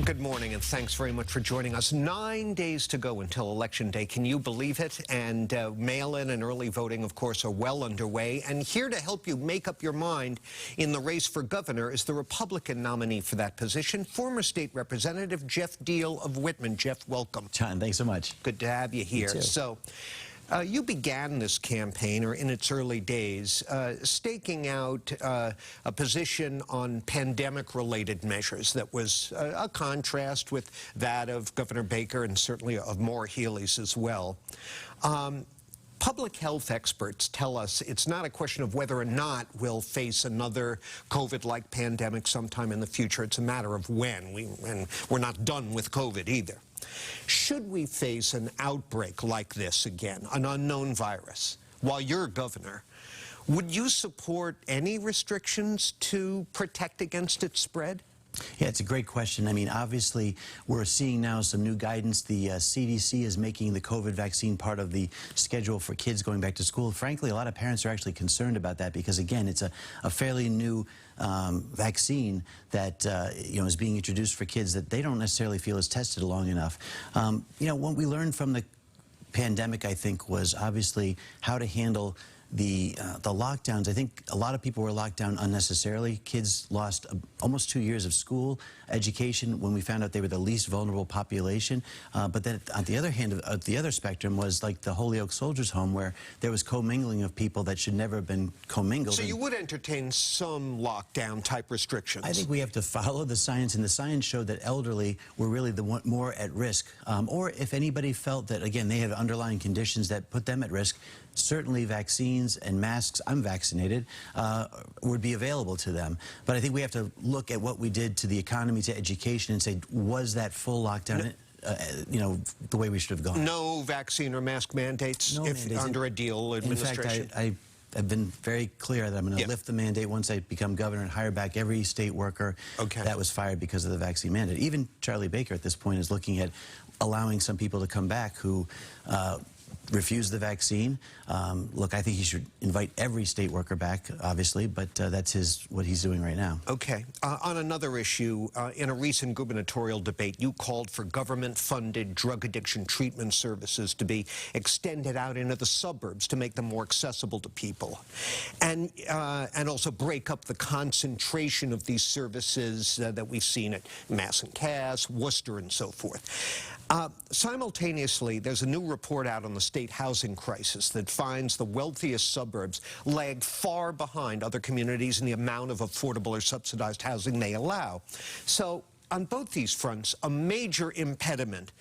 Good morning, and thanks very much for joining us. 9 days to go until Election Day. Can you believe it? And mail-in and early voting, of course, are well underway. And here to help you make up your mind in the race for governor is the Republican nominee for that position, former state representative Geoff Diehl of Whitman. Jeff, welcome. Jon, thanks so much. Good to have you here. You too. So, you began this campaign, or in its early days, staking out a position on pandemic-related measures that was a contrast with that of Governor Baker and certainly of Maura Healey's as well. Public health experts tell us it's not a question of whether or not we'll face another COVID-like pandemic sometime in the future. It's a matter of when. And we're not done with COVID either. Should we face an outbreak like this again, an unknown virus, while you're governor, would you support any restrictions to protect against its spread? Yeah, it's a great question. I mean, obviously, we're seeing now some new guidance. The CDC is making the COVID vaccine part of the schedule for kids going back to school. Frankly, a lot of parents are actually concerned about that because, again, it's a fairly new vaccine that is being introduced for kids that they don't necessarily feel is tested long enough. What we learned from the pandemic, I think, was obviously how to handle the lockdowns. I think a lot of people were locked down unnecessarily. Kids lost almost 2 years of school education when we found out they were the least vulnerable population. But then on the other hand, at the other spectrum was like the Holyoke Soldiers Home, where there was commingling of people that should never have been commingled. So you would entertain some lockdown type restrictions? I think we have to follow the science, and the science showed that elderly were really the one more at risk. Or if anybody felt that, again, they had underlying conditions that put them at risk, certainly vaccines and masks, I'm vaccinated, would be available to them. But I think we have to look at what we did to the economy, to education, and say, was that full lockdown, the way we should have gone? No vaccine or mask mandates, under a Diehl administration? In fact, I've been very clear that I'm going to lift the mandate once I become governor and hire back every state worker that was fired because of the vaccine mandate. Even Charlie Baker at this point is looking at allowing some people to come back who refuse the vaccine. Look, I think he should invite every state worker back, obviously, but that's what he's doing right now. Okay. On another issue, in a recent gubernatorial debate, you called for government-funded drug addiction treatment services to be extended out into the suburbs to make them more accessible to people, and also break up the concentration of these services that we've seen at Mass and Cass, Worcester, and so forth. Simultaneously, there's a new report out on the state housing crisis that finds the wealthiest suburbs lag far behind other communities in the amount of affordable or subsidized housing they allow. So, on both these fronts, a major impediment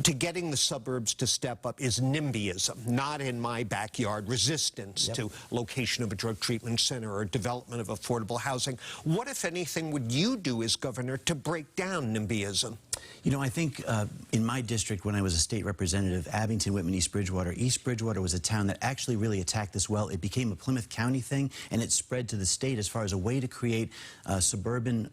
to getting the suburbs to step up is NIMBYism, not in my backyard, resistance to location of a drug treatment center or development of affordable housing. What, if anything, would you do as governor to break down NIMBYism? You know, I think in my district, when I was a state representative, Abington, Whitman, East Bridgewater was a town that actually really attacked this well. It became a Plymouth County thing, and it spread to the state as far as a way to create suburban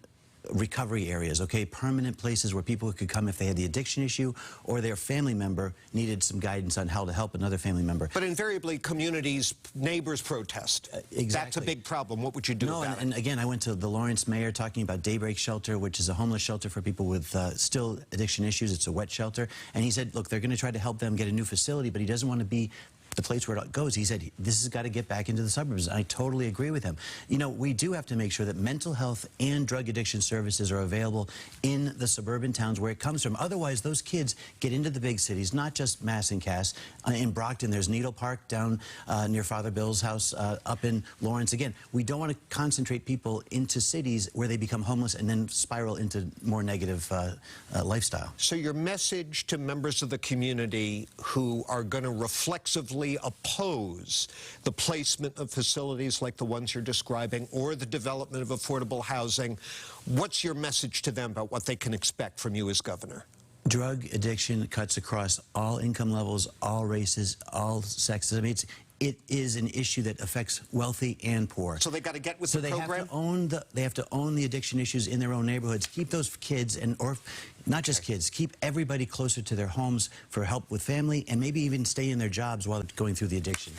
recovery areas, permanent places where people could come if they had the addiction issue or their family member needed some guidance on how to help another family member. But invariably, communities, neighbors protest. Exactly. That's a big problem. What would you do about it? And again, I went to the Lawrence mayor talking about Daybreak Shelter, which is a homeless shelter for people with still addiction issues. It's a wet shelter. And he said, look, they're going to try to help them get a new facility, but he doesn't want to be the place where it goes. He said, this has got to get back into the suburbs. I totally agree with him. You know, we do have to make sure that mental health and drug addiction services are available in the suburban towns where it comes from. Otherwise, those kids get into the big cities, not just Mass and Cass. In Brockton, there's Needle Park down near Father Bill's house, up in Lawrence. Again, we don't want to concentrate people into cities where they become homeless and then spiral into more negative lifestyle. So your message to members of the community who are going to reflexively oppose the placement of facilities like the ones you're describing or the development of affordable housing, what's your message to them about what they can expect from you as governor? Drug addiction cuts across all income levels, all races, all sexes. I mean, it is an issue that affects wealthy and poor. So they got to get with the program? So they have to own the addiction issues in their own neighborhoods. Keep those kids, or not just kids, keep everybody closer to their homes for help with family, and maybe even stay in their jobs while going through the addiction.